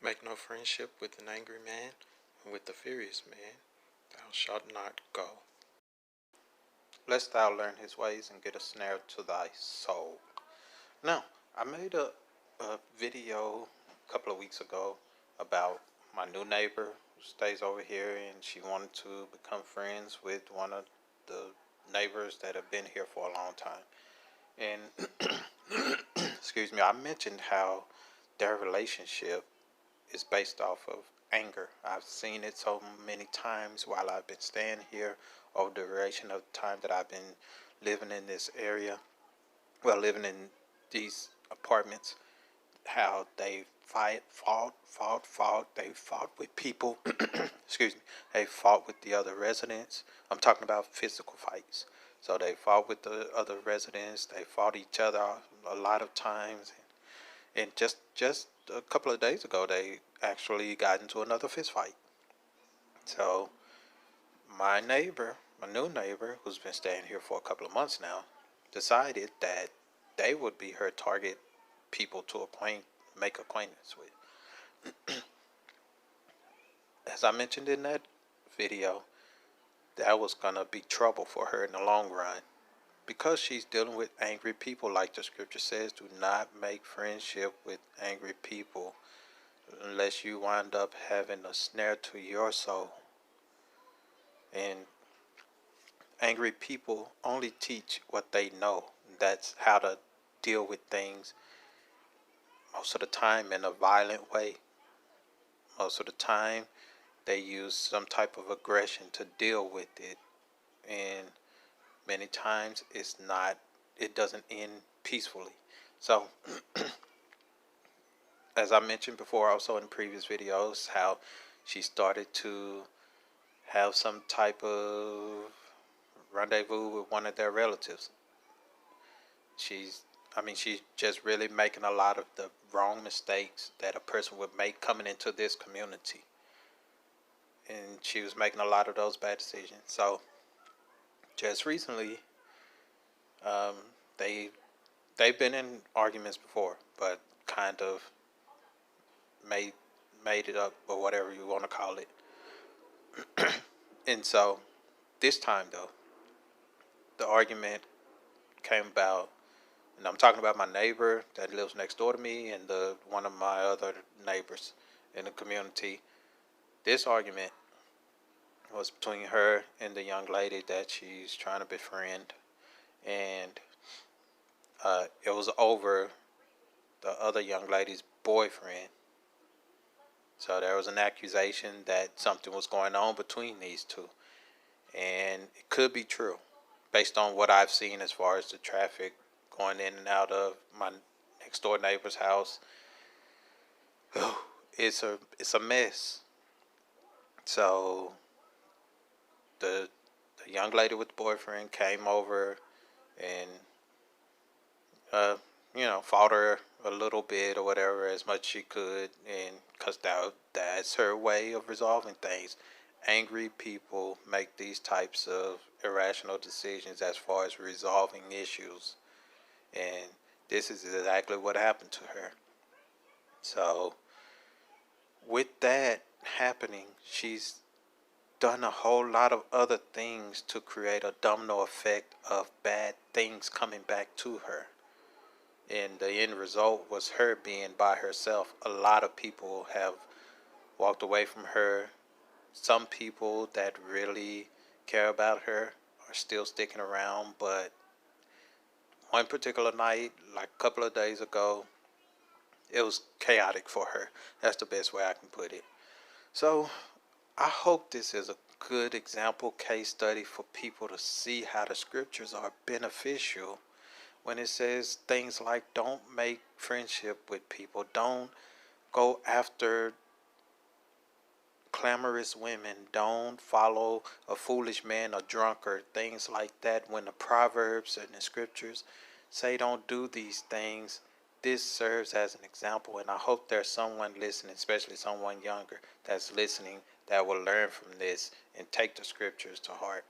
Make no friendship with an angry man, and with a furious man thou shalt not go. Lest thou learn his ways and get a snare to thy soul. Now, I made a video a couple of weeks ago about my new neighbor who stays over here, and she wanted to become friends with one of the neighbors that have been here for a long time. And excuse me, I mentioned how their relationship is based off of anger. I've seen it so many times while I've been staying here over the duration of time that I've been living in this area. Well, living in these apartments, how they fought. They fought with people. Excuse me. They fought with the other residents. I'm talking about physical fights. So they fought with the other residents. They fought each other a lot of times. And just a couple of days ago, they actually got into another fist fight. So my neighbor, my new neighbor, who's been staying here for a couple of months now, decided that they would be her target people to make acquaintance with. As I mentioned in that video, that was gonna be trouble for her in the long run, because she's dealing with angry people. Like the scripture says, do not make friendship with angry people, unless you wind up having a snare to your soul. And angry people only teach what they know. That's how to deal with things, most of the time in a violent way. Most of the time they use some type of aggression to deal with it, and many times it doesn't end peacefully. So as I mentioned before, also in previous videos, how she started to have some type of rendezvous with one of their relatives. She's just really making a lot of the wrong mistakes that a person would make coming into this community. And she was making a lot of those bad decisions. So just recently, um, they they've been in arguments before, but kind of made made it up, or whatever you want to call it. And so this time though, the argument came about, and I'm talking about my neighbor that lives next door to me and the one of my other neighbors in the community. This argument was between her and the young lady that she's trying to befriend, and it was over the other young lady's boyfriend. So there was an accusation that something was going on between these two, and it could be true, based on what I've seen as far as the traffic going in and out of my next door neighbor's house. It's a mess. So the young lady with the boyfriend came over and fought her a little bit or whatever, as much she could, and because that's her way of resolving things. Angry people make these types of irrational decisions as far as resolving issues, and this is exactly what happened to her. So with that happening, she's done a whole lot of other things to create a domino effect of bad things coming back to her. And the end result was her being by herself. A lot of people have walked away from her. Some people that really care about her are still sticking around, but one particular night, like a couple of days ago, it was chaotic for her. That's the best way I can put it. So I hope this is a good example case study for people to see how the scriptures are beneficial when it says things like, don't make friendship with people, don't go after clamorous women, don't follow a foolish man, a drunkard, things like that. When the Proverbs and the scriptures say don't do these things, this serves as an example, and I hope there's someone listening, especially someone younger, that's listening, that will learn from this and take the scriptures to heart.